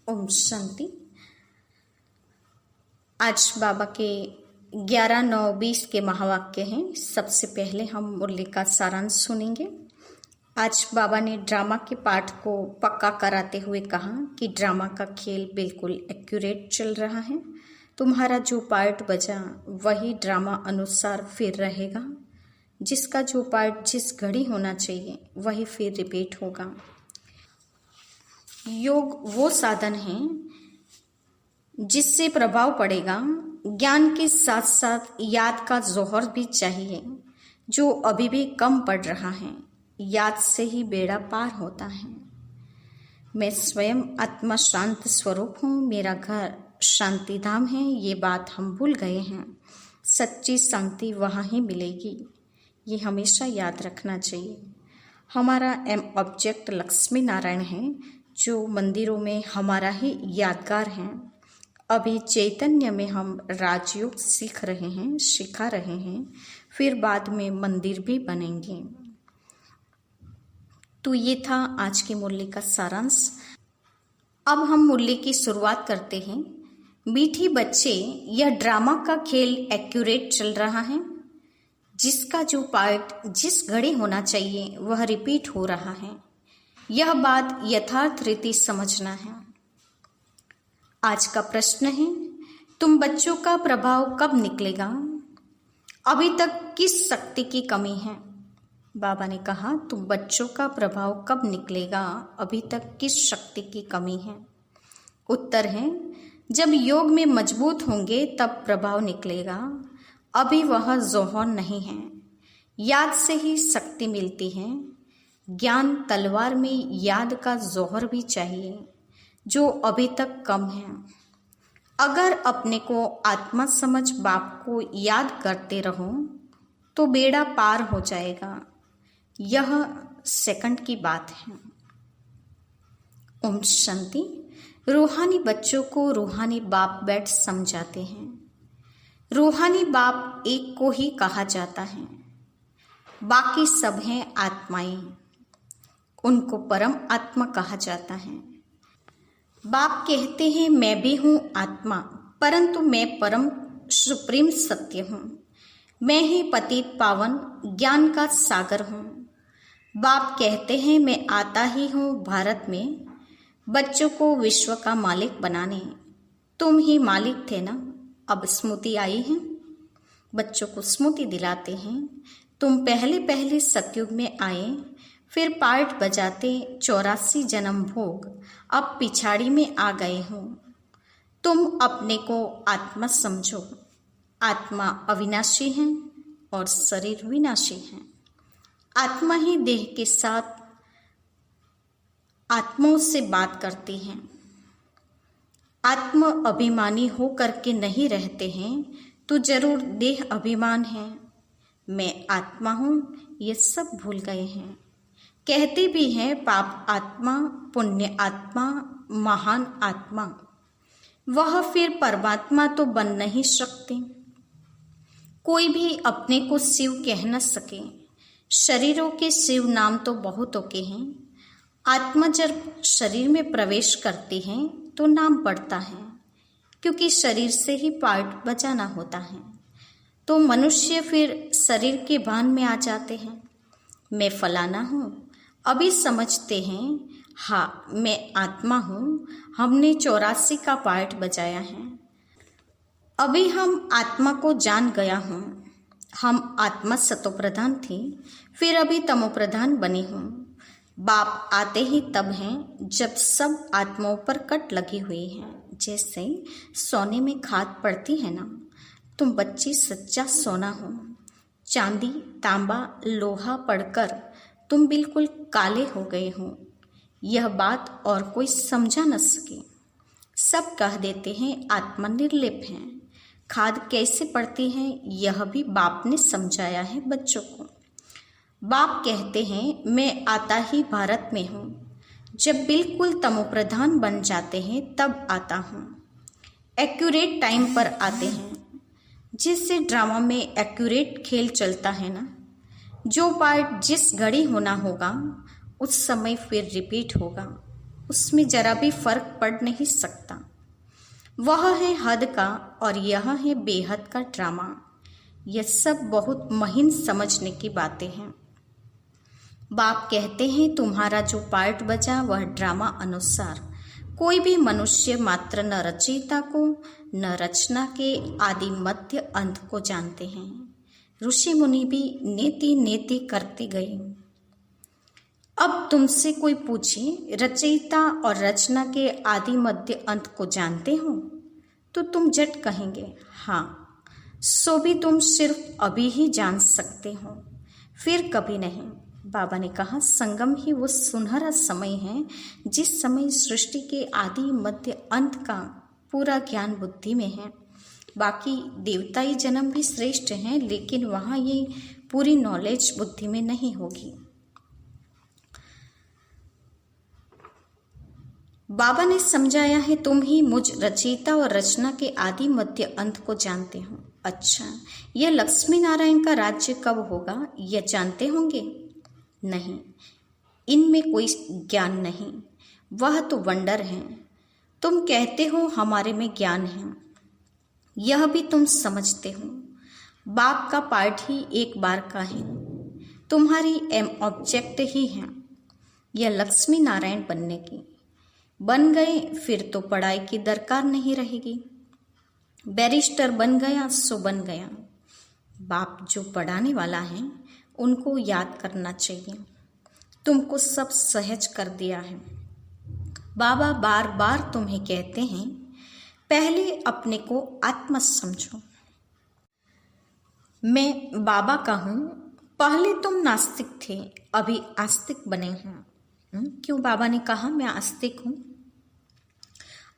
ओम शांति। आज बाबा के 11-9-20 के महावाक्य हैं। सबसे पहले हम मुरली का सारांश सुनेंगे। आज बाबा ने ड्रामा के पाठ को पक्का कराते हुए कहा कि ड्रामा का खेल बिल्कुल एक्यूरेट चल रहा है। तुम्हारा जो पार्ट बजा वही ड्रामा अनुसार फिर रहेगा। जिसका जो पार्ट जिस घड़ी होना चाहिए वही फिर रिपीट होगा। योग वो साधन है जिससे प्रभाव पड़ेगा। ज्ञान के साथ साथ याद का जोहर भी चाहिए जो अभी भी कम पड़ रहा है। याद से ही बेड़ा पार होता है। मैं स्वयं आत्मा शांत स्वरूप हूँ, मेरा घर शांति धाम है। ये बात हम भूल गए हैं। सच्ची शांति वहाँ ही मिलेगी, ये हमेशा याद रखना चाहिए। हमारा एम ऑब्जेक्ट लक्ष्मी नारायण है जो मंदिरों में हमारा ही यादगार है। अभी चैतन्य में हम राजयोग सीख रहे हैं, सिखा रहे हैं, फिर बाद में मंदिर भी बनेंगे। तो ये था आज की मुरली का सारांश। अब हम मुरली की शुरुआत करते हैं। मीठी बच्चे, यह ड्रामा का खेल एक्यूरेट चल रहा है। जिसका जो पार्ट जिस घड़ी होना चाहिए वह रिपीट हो रहा है। यह बात यथार्थ रीति समझना है। आज का प्रश्न है, तुम बच्चों का प्रभाव कब निकलेगा? अभी तक किस शक्ति की कमी है? बाबा ने कहा, तुम बच्चों का प्रभाव कब निकलेगा? अभी तक किस शक्ति की कमी है? उत्तर है, जब योग में मजबूत होंगे तब प्रभाव निकलेगा। अभी वह जोहर नहीं है। याद से ही शक्ति मिलती है। ज्ञान तलवार में याद का जोहर भी चाहिए जो अभी तक कम है। अगर अपने को आत्मा समझ बाप को याद करते रहो तो बेड़ा पार हो जाएगा। यह सेकंड की बात है। ओम शांति। रूहानी बच्चों को रूहानी बाप बैठ समझाते हैं। रूहानी बाप एक को ही कहा जाता है, बाकी सब हैं आत्माएं। उनको परम आत्मा कहा जाता है। बाप कहते हैं, मैं भी हूँ आत्मा, परंतु मैं परम सुप्रीम सत्य हूँ। मैं ही पतित पावन ज्ञान का सागर हूँ। बाप कहते हैं, मैं आता ही हूँ भारत में बच्चों को विश्व का मालिक बनाने। तुम ही मालिक थे ना, अब स्मृति आई है। बच्चों को स्मृति दिलाते हैं, तुम पहले पहले सतयुग में आए, फिर पार्ट बजाते 84 जन्म भोग, अब पिछाड़ी में आ गए हो। तुम अपने को आत्मा समझो। आत्मा अविनाशी है और शरीर विनाशी है। आत्मा ही देह के साथ आत्माओं से बात करती है। आत्मा अभिमानी हो करके नहीं रहते हैं तो जरूर देह अभिमान है। मैं आत्मा हूँ, ये सब भूल गए हैं। कहते भी हैं पाप आत्मा, पुण्य आत्मा, महान आत्मा। वह फिर परमात्मा तो बन नहीं सकते। कोई भी अपने को शिव कह न सके। शरीरों के शिव नाम तो बहुतों के हैं। आत्मा जब शरीर में प्रवेश करती है तो नाम पड़ता है, क्योंकि शरीर से ही पार्ट बजाना होता है। तो मनुष्य फिर शरीर के भान में आ जाते हैं। मैं फलाना हूँ। अभी समझते हैं, हाँ मैं आत्मा हूँ। हमने 84 का पार्ट बजाया है। अभी हम आत्मा को जान गया हूँ। हम आत्मा सतोप्रधान थी, फिर अभी तमोप्रधान बनी हूँ। बाप आते ही तब हैं जब सब आत्माओं पर कट लगी हुई है। जैसे सोने में खाद पड़ती है ना, तुम बच्ची सच्चा सोना हो। चांदी, तांबा, लोहा पड़कर तुम बिल्कुल काले हो गए हो। यह बात और कोई समझा न सके। सब कह देते हैं आत्मा निर्लेप है। खाद कैसे पड़ती है यह भी बाप ने समझाया है बच्चों को। बाप कहते हैं, मैं आता ही भारत में हूँ। जब बिल्कुल तमोप्रधान बन जाते हैं तब आता हूँ। एक्यूरेट टाइम पर आते हैं। जिससे ड्रामा में एक्यूरेट खेल चलता है ना, जो पार्ट जिस घड़ी होना होगा उस समय फिर रिपीट होगा। उसमें जरा भी फर्क पड़ नहीं सकता। वह है हद का और यह है बेहद का ड्रामा। यह सब बहुत महीन समझने की बातें हैं। बाप कहते हैं तुम्हारा जो पार्ट बचा वह ड्रामा अनुसार कोई भी मनुष्य मात्र न रचयिता को न रचना के आदि मध्य अंत को जानते हैं। ऋषि मुनि भी नेति नेति करते गए। अब तुमसे कोई पूछे रचयिता और रचना के आदि मध्य अंत को जानते हो तो तुम झट कहेंगे हाँ। सो भी तुम सिर्फ अभी ही जान सकते हो, फिर कभी नहीं। बाबा ने कहा संगम ही वो सुनहरा समय है जिस समय सृष्टि के आदि मध्य अंत का पूरा ज्ञान बुद्धि में है। बाकी देवताई जन्म भी श्रेष्ठ हैं, लेकिन वहाँ ये पूरी नॉलेज बुद्धि में नहीं होगी। बाबा ने समझाया है तुम ही मुझ रचयिता और रचना के आदि मध्य अंत को जानते हो। अच्छा, यह लक्ष्मी नारायण का राज्य कब होगा यह जानते होंगे? नहीं, इनमें कोई ज्ञान नहीं, वह तो वंडर है। तुम कहते हो हमारे में ज्ञान है, यह भी तुम समझते हो। बाप का पार्ट ही एक बार का है, तुम्हारी एम ऑब्जेक्ट ही है यह लक्ष्मी नारायण बनने की। बन गए फिर तो पढ़ाई की दरकार नहीं रहेगी। बैरिस्टर बन गया सो बन गया। बाप जो पढ़ाने वाला है उनको याद करना चाहिए। तुमको सब सहज कर दिया है। बाबा बार बार तुम्हें कहते हैं पहले अपने को आत्मा समझो। मैं बाबा का हूँ, पहले तुम नास्तिक थे, अभी आस्तिक बने हो। क्यों बाबा ने कहा मैं आस्तिक हूँ?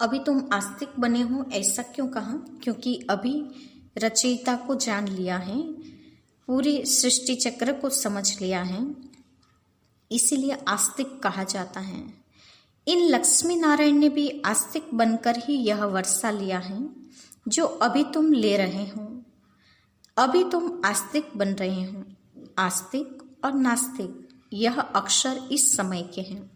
अभी तुम आस्तिक बने हो ऐसा क्यों कहा? क्योंकि अभी रचयिता को जान लिया है, पूरे सृष्टि चक्र को समझ लिया है, इसीलिए आस्तिक कहा जाता है। इन लक्ष्मी नारायण ने भी आस्तिक बनकर ही यह वर्षा लिया है जो अभी तुम ले रहे हो। अभी तुम आस्तिक बन रहे हो। आस्तिक और नास्तिक यह अक्षर इस समय के हैं।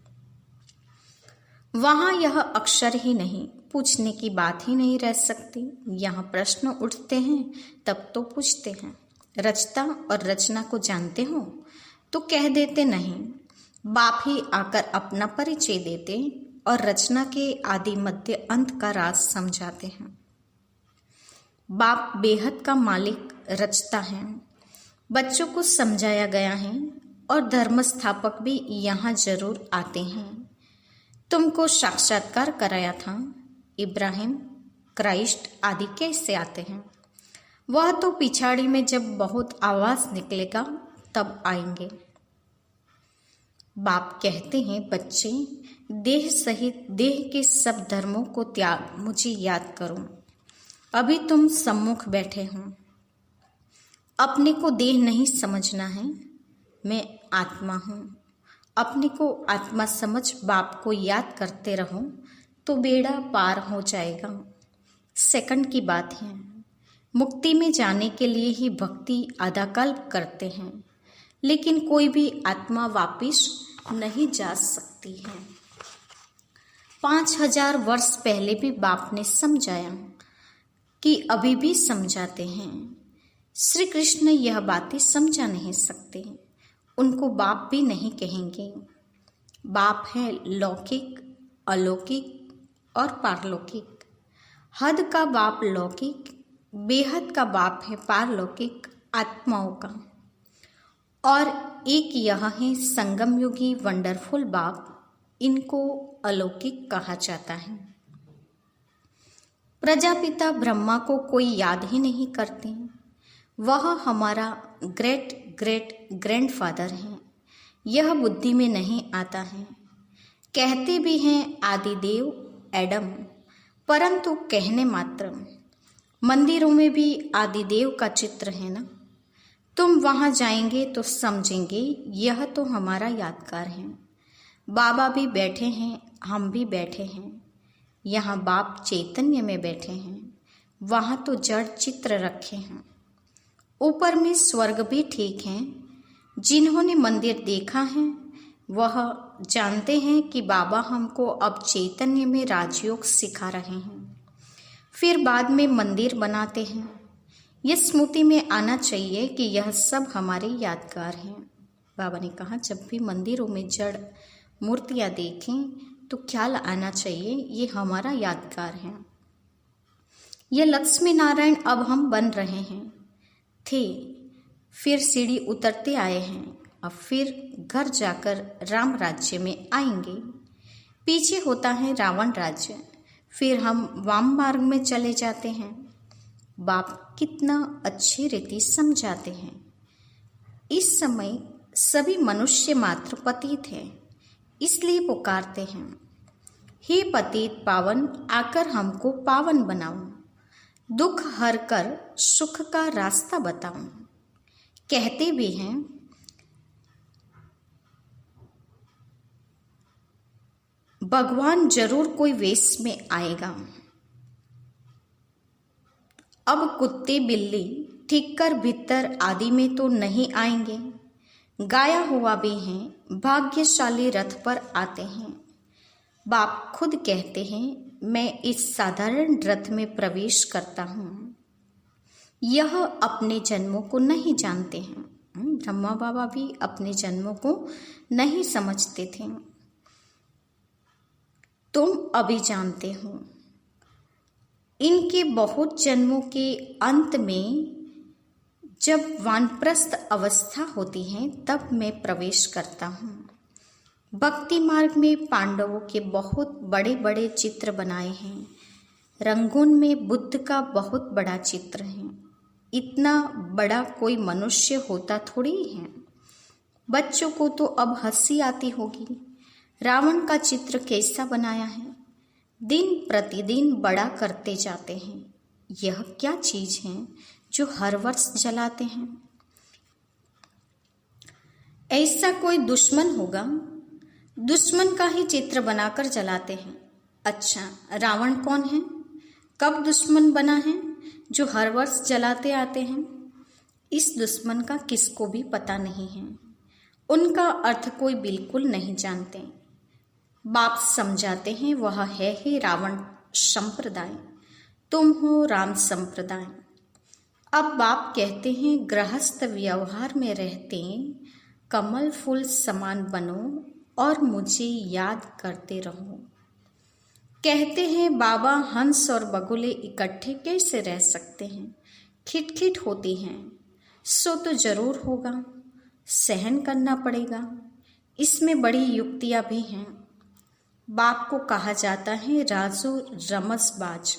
वहां यह अक्षर ही नहीं, पूछने की बात ही नहीं रह सकती। यहाँ प्रश्न उठते हैं तब तो पूछते हैं रचता और रचना को जानते हो? तो कह देते नहीं। बाप ही आकर अपना परिचय देते और रचना के आदि मध्य अंत का राज समझाते हैं। बाप बेहद का मालिक रचता है। बच्चों को समझाया गया है और धर्म स्थापक भी यहाँ जरूर आते हैं। तुमको साक्षात्कार कराया था। इब्राहिम, क्राइस्ट आदि कैसे आते हैं? वह तो पिछाड़ी में जब बहुत आवाज निकलेगा तब आएंगे। बाप कहते हैं बच्चे देह सहित देह के सब धर्मों को त्याग मुझे याद करो। अभी तुम सम्मुख बैठे हो। अपने को देह नहीं समझना है, मैं आत्मा हूँ। अपने को आत्मा समझ बाप को याद करते रहो तो बेड़ा पार हो जाएगा। सेकंड की बात है। मुक्ति में जाने के लिए ही भक्ति अदाकल्प करते हैं, लेकिन कोई भी आत्मा वापिस नहीं जा सकती है। 5000 वर्ष पहले भी बाप ने समझाया कि अभी भी समझाते हैं। श्री कृष्ण यह बातें समझा नहीं सकते, उनको बाप भी नहीं कहेंगे। बाप है लौकिक, अलौकिक और पारलौकिक। हद का बाप लौकिक, बेहद का बाप है पारलौकिक आत्माओं का, और एक यह है संगम युगी वंडरफुल बाप, इनको अलौकिक कहा जाता है। प्रजापिता ब्रह्मा को कोई याद ही नहीं करते। वह हमारा ग्रेट ग्रेट ग्रैंडफादर हैं। यह बुद्धि में नहीं आता है। कहते भी हैं आदिदेव एडम, परंतु कहने मात्र। मंदिरों में भी आदिदेव का चित्र है ना। तुम वहां जाएंगे तो समझेंगे यह तो हमारा यादगार है। बाबा भी बैठे हैं, हम भी बैठे हैं। यहाँ बाप चैतन्य में बैठे हैं, वहां तो जड़ चित्र रखे हैं। ऊपर में स्वर्ग भी ठीक है। जिन्होंने मंदिर देखा है वह जानते हैं कि बाबा हमको अब चैतन्य में राजयोग सिखा रहे हैं। फिर बाद में मंदिर बनाते हैं। यह स्मृति में आना चाहिए कि यह सब हमारे यादगार हैं। बाबा ने कहा जब भी मंदिरों में जड़ मूर्तियां देखें तो ख्याल आना चाहिए ये हमारा यादगार है। यह लक्ष्मी नारायण अब हम बन रहे हैं थे, फिर सीढ़ी उतरते आए हैं, अब फिर घर जाकर राम राज्य में आएंगे। पीछे होता है रावण राज्य, फिर हम वाम मार्ग में चले जाते हैं। बाप कितना अच्छी रीति समझाते हैं। इस समय सभी मनुष्य मात्र पतित हैं, इसलिए पुकारते हैं, हे पतित पावन आकर हमको पावन बनाओ, दुख हर कर सुख का रास्ता बताओ। कहते भी हैं भगवान जरूर कोई वेश में आएगा। अब कुत्ते बिल्ली ठीक कर भीतर आदि में तो नहीं आएंगे। गाया हुआ भी है भाग्यशाली रथ पर आते हैं। बाप खुद कहते हैं मैं इस साधारण रथ में प्रवेश करता हूँ। यह अपने जन्मों को नहीं जानते हैं। ब्रह्मा बाबा भी अपने जन्मों को नहीं समझते थे। तुम अभी जानते हो। इनके बहुत जन्मों के अंत में जब वानप्रस्थ अवस्था होती है तब मैं प्रवेश करता हूँ। भक्ति मार्ग में पांडवों के बहुत बड़े बड़े चित्र बनाए हैं। रंगून में बुद्ध का बहुत बड़ा चित्र है। इतना बड़ा कोई मनुष्य होता थोड़ी है। बच्चों को तो अब हंसी आती होगी। रावण का चित्र कैसा बनाया है। दिन प्रतिदिन बड़ा करते जाते हैं। यह क्या चीज है जो हर वर्ष जलाते हैं। ऐसा कोई दुश्मन होगा, दुश्मन का ही चित्र बनाकर जलाते हैं। अच्छा, रावण कौन है, कब दुश्मन बना है जो हर वर्ष जलाते आते हैं। इस दुश्मन का किसको भी पता नहीं है। उनका अर्थ कोई बिल्कुल नहीं जानते। बाप समझाते हैं वह है ही रावण संप्रदाय, तुम हो राम संप्रदाय। अब बाप कहते हैं गृहस्थ व्यवहार में रहते कमल फूल समान बनो और मुझे याद करते रहो। कहते हैं बाबा हंस और बगुले इकट्ठे कैसे रह सकते हैं, खिटखिट होती हैं, सो तो जरूर होगा, सहन करना पड़ेगा। इसमें बड़ी युक्तियां भी हैं। बाप को कहा जाता है राजू रमसबाज।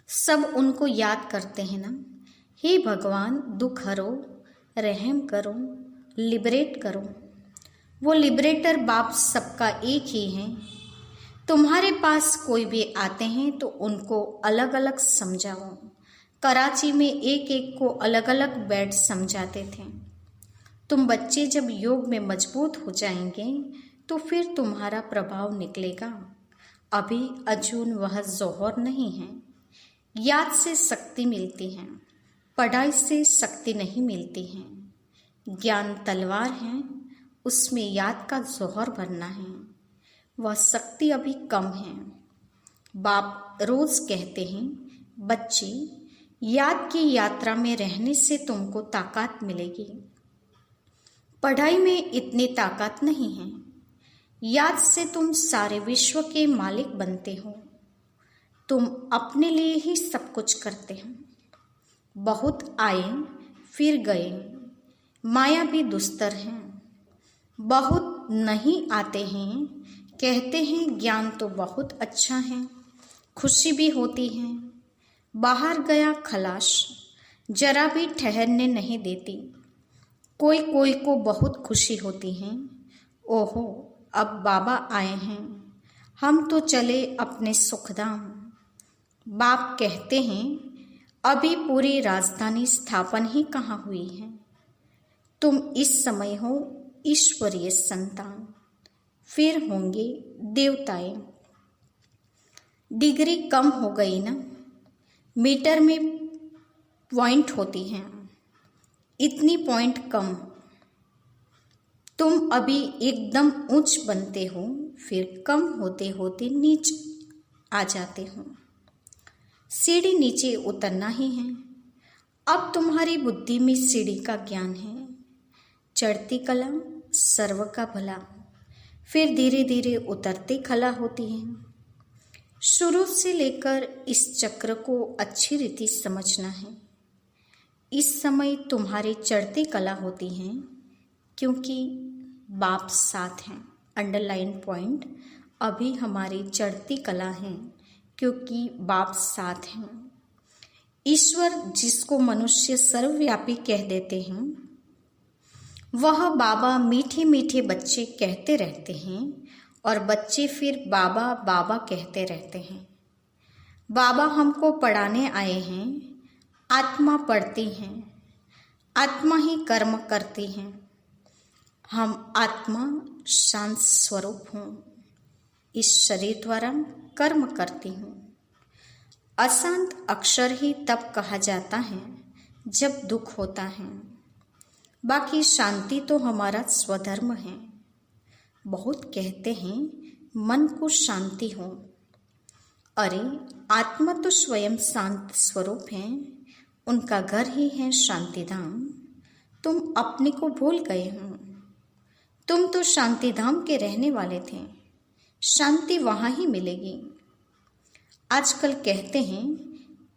सब उनको याद करते हैं ना, हे भगवान दुख हरो, रहम करो, लिबरेट करो। वो लिबरेटर बाप सबका एक ही है। तुम्हारे पास कोई भी आते हैं तो उनको अलग अलग समझाओ। कराची में एक एक को अलग अलग बेड समझाते थे। तुम बच्चे जब योग में मजबूत हो जाएंगे तो फिर तुम्हारा प्रभाव निकलेगा। अभी अजून वह जोहर नहीं है। याद से शक्ति मिलती है, पढ़ाई से शक्ति नहीं मिलती है। ज्ञान तलवार है, उसमें याद का जोहर भरना है। वह शक्ति अभी कम है। बाप रोज कहते हैं बच्चे याद की यात्रा में रहने से तुमको ताकत मिलेगी। पढ़ाई में इतनी ताकत नहीं है। याद से तुम सारे विश्व के मालिक बनते हो। तुम अपने लिए ही सब कुछ करते हो। बहुत आए फिर गए, माया भी दुस्तर है। बहुत नहीं आते हैं, कहते हैं ज्ञान तो बहुत अच्छा है, खुशी भी होती है। बाहर गया खलास, जरा भी ठहरने नहीं देती। कोई कोई को बहुत खुशी होती है, ओहो अब बाबा आए हैं, हम तो चले अपने सुखधाम। बाप कहते हैं अभी पूरी राजधानी स्थापन ही कहाँ हुई है। तुम इस समय हो ईश्वरीय संतान, फिर होंगे देवताएं। डिग्री कम हो गई ना, मीटर में पॉइंट होती हैं, इतनी पॉइंट कम। तुम अभी एकदम ऊंच बनते हो, फिर कम होते होते नीच आ जाते हो। सीढ़ी नीचे उतरना ही है। अब तुम्हारी बुद्धि में सीढ़ी का ज्ञान है। चढ़ती कला सर्व का भला, फिर धीरे धीरे उतरते कला होती है। शुरू से लेकर इस चक्र को अच्छी रीति समझना है। इस समय तुम्हारी चढ़ती कला होती है क्योंकि बाप साथ हैं। अंडरलाइन पॉइंट, अभी हमारी चढ़ती कला है क्योंकि बाप साथ हैं। ईश्वर जिसको मनुष्य सर्वव्यापी कह देते हैं, वह बाबा मीठे मीठे बच्चे कहते रहते हैं और बच्चे फिर बाबा बाबा कहते रहते हैं। बाबा हमको पढ़ाने आए हैं। आत्मा पढ़ती हैं, आत्मा ही कर्म करती हैं। हम आत्मा शांत स्वरूप हूँ, इस शरीर द्वारा कर्म करती हूँ। अशांत अक्षर ही तब कहा जाता है जब दुख होता है। बाकी शांति तो हमारा स्वधर्म है। बहुत कहते हैं मन को शांति हो। अरे आत्मा तो स्वयं शांत स्वरूप है, उनका घर ही है शांति धाम। तुम अपने को भूल गए हो। तुम तो शांति धाम के रहने वाले थे। शांति वहाँ ही मिलेगी। आजकल कहते हैं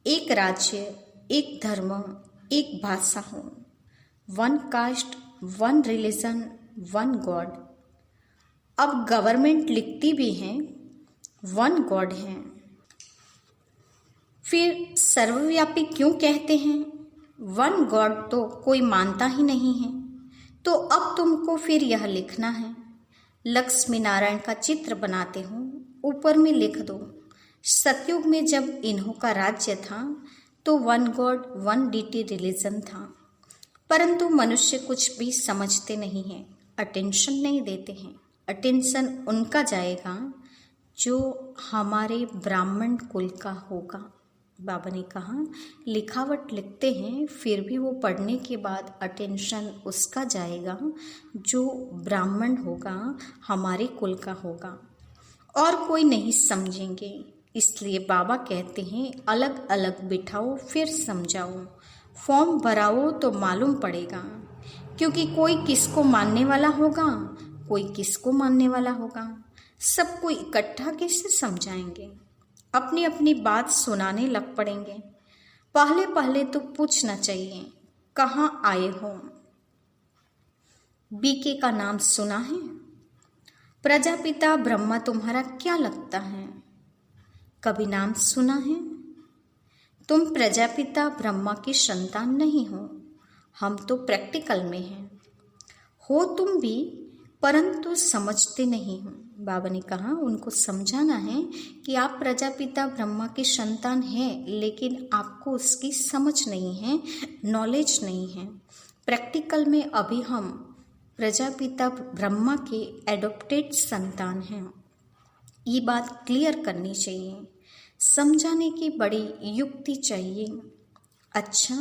एक राज्य, एक धर्म, एक भाषा हो, one cast, one religion, one God. अब गवर्नमेंट लिखती भी है वन गॉड है। फिर सर्वव्यापी क्यों कहते हैं? वन गॉड तो कोई मानता ही नहीं है। तो अब तुमको फिर यह लिखना है। लक्ष्मी नारायण का चित्र बनाते हो, ऊपर में लिख दो सतयुग में जब इन्हों का राज्य था तो one god one deity religion था। परंतु मनुष्य कुछ भी समझते नहीं हैं, अटेंशन नहीं देते हैं। अटेंशन उनका जाएगा जो हमारे ब्राह्मण कुल का होगा। बाबा ने कहा लिखावट लिखते हैं, फिर भी वो पढ़ने के बाद अटेंशन उसका जाएगा जो ब्राह्मण होगा, हमारे कुल का होगा, और कोई नहीं समझेंगे। इसलिए बाबा कहते हैं अलग अलग बिठाओ फिर समझाओ, फॉर्म भराओ तो मालूम पड़ेगा। क्योंकि कोई किसको मानने वाला होगा, कोई किसको मानने वाला होगा। सबको इकट्ठा कैसे समझाएंगे? अपनी अपनी बात सुनाने लग पड़ेंगे। पहले पहले तो पूछना चाहिए कहाँ आए हो। बीके का नाम सुना है? प्रजापिता ब्रह्मा तुम्हारा क्या लगता है? कभी नाम सुना है? तुम प्रजापिता ब्रह्मा की संतान नहीं हो। हम तो प्रैक्टिकल में हैं। हो तुम भी, परंतु समझते नहीं हो। बाबा ने कहा उनको समझाना है कि आप प्रजापिता ब्रह्मा की संतान हैं, लेकिन आपको उसकी समझ नहीं है, नॉलेज नहीं है। प्रैक्टिकल में अभी हम प्रजापिता ब्रह्मा के एडॉप्टेड संतान हैं। ये बात क्लियर करनी चाहिए, समझाने की बड़ी युक्ति चाहिए। अच्छा,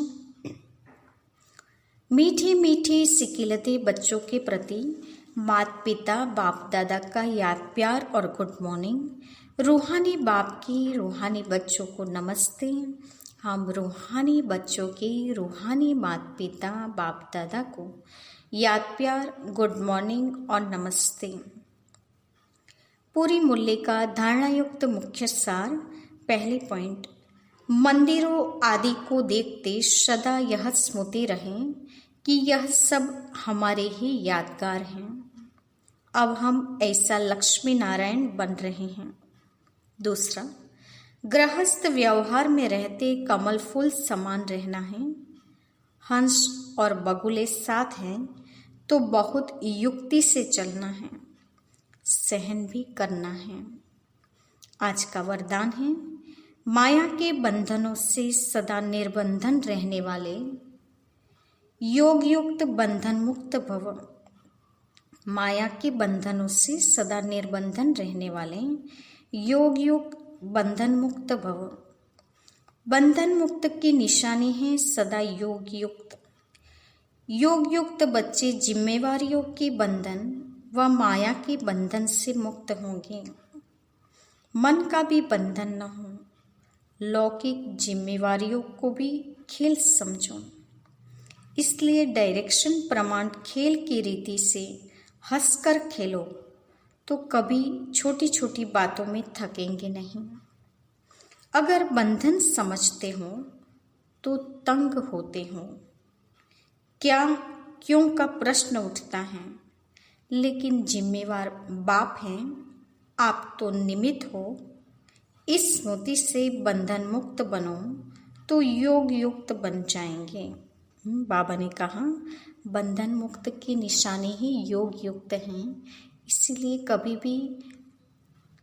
मीठी मीठी सिकिलते बच्चों के प्रति माता पिता बाप दादा का याद प्यार और गुड मॉर्निंग। रूहानी बाप की रूहानी बच्चों को नमस्ते। हम रूहानी बच्चों की रूहानी माता पिता बाप दादा को याद प्यार, गुड मॉर्निंग और नमस्ते। पूरी मुल्ले का धारणायुक्त मुख्य सार। पहले पॉइंट, मंदिरों आदि को देखते सदा यह स्मृति रहे कि यह सब हमारे ही यादगार हैं। अब हम ऐसा लक्ष्मी नारायण बन रहे हैं। दूसरा, गृहस्थ व्यवहार में रहते कमल फूल समान रहना है। हंस और बगुले साथ हैं तो बहुत युक्ति से चलना है, सहन भी करना है। आज का वरदान है माया के बंधनों से सदा निर्बंधन रहने वाले योग युक्त बंधन मुक्त भव। माया के बंधनों से सदा निर्बंधन रहने वाले योग युक्त बंधन मुक्त भव। बंधन मुक्त की निशानी है सदा योग युक्त। योग युक्त बच्चे जिम्मेवारियों के बंधन व माया के बंधन से मुक्त होंगे। मन का भी बंधन न हो। लौकिक जिम्मेवारियों को भी खेल समझो। इसलिए डायरेक्शन प्रमाण खेल की रीति से हंसकर खेलो तो कभी छोटी छोटी बातों में थकेंगे नहीं। अगर बंधन समझते हो तो तंग होते हो। क्या क्यों का प्रश्न उठता है, लेकिन जिम्मेवार बाप हैं, आप तो निमित्त हो। इस स्मृति से बंधन मुक्त बनो तो योग युक्त बन जाएंगे। बाबा ने कहा बंधन मुक्त की निशानी ही योग युक्त हैं। इसीलिए कभी भी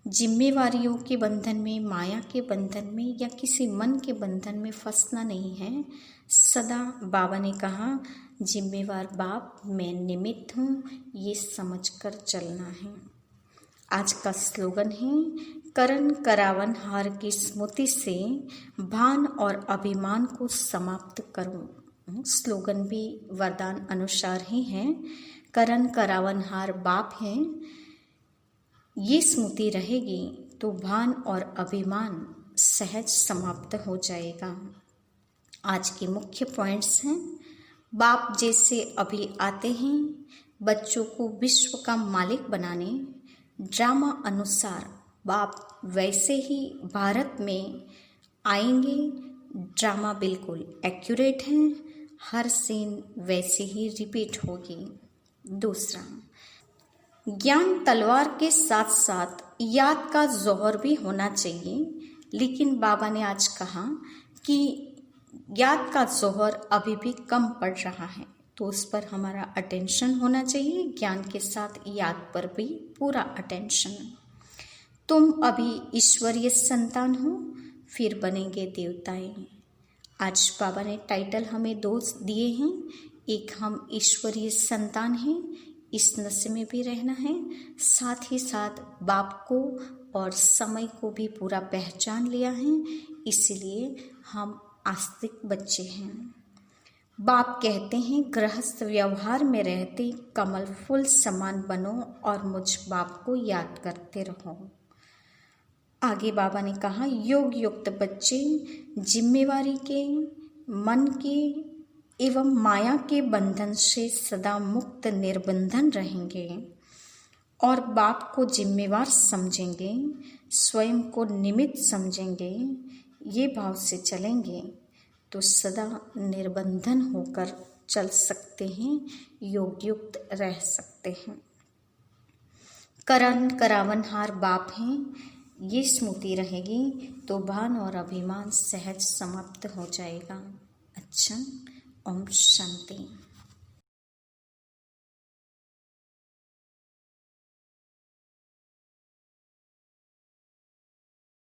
जिम्मेवारियों के बंधन में, माया के बंधन में या किसी मन के बंधन में फंसना नहीं है। सदा बाबा ने कहा जिम्मेवार बाप, मैं निमित्त हूँ, ये समझकर चलना है। आज का स्लोगन है करण करावन हार की स्मृति से भान और अभिमान को समाप्त करो। स्लोगन भी वरदान अनुसार ही है। करण करावन हार बाप है, ये स्मृति रहेगी तो भान और अभिमान सहज समाप्त हो जाएगा। आज के मुख्य पॉइंट्स हैं। बाप जैसे अभी आते हैं बच्चों को विश्व का मालिक बनाने, ड्रामा अनुसार बाप वैसे ही भारत में आएंगे। ड्रामा बिल्कुल एक्यूरेट है, हर सीन वैसे ही रिपीट होगी। दूसरा, ज्ञान तलवार के साथ साथ याद का जोहर भी होना चाहिए, लेकिन बाबा ने आज कहा कि याद का जोहर अभी भी कम पड़ रहा है, तो उस पर हमारा अटेंशन होना चाहिए। ज्ञान के साथ याद पर भी पूरा अटेंशन। तुम अभी ईश्वरीय संतान हो, फिर बनेंगे देवताएं। आज बाबा ने टाइटल हमें दो दिए हैं। एक, हम ईश्वरीय संतान हैं, इस नशे में भी रहना है, साथ ही साथ बाप को और समय को भी पूरा पहचान लिया है, इसलिए हम आस्तिक बच्चे हैं। बाप कहते हैं गृहस्थ व्यवहार में रहते कमल फूल समान बनो और मुझ बाप को याद करते रहो। आगे बाबा ने कहा योग युक्त बच्चे जिम्मेवारी के, मन के एवं माया के बंधन से सदा मुक्त निर्बंधन रहेंगे और बाप को जिम्मेवार समझेंगे, स्वयं को निमित्त समझेंगे। ये भाव से चलेंगे तो सदा निर्बंधन होकर चल सकते हैं, योग युक्त रह सकते हैं। करण करावनहार बाप हैं, ये स्मृति रहेगी तो भान और अभिमान सहज समाप्त हो जाएगा। अच्छा, ओम शांति।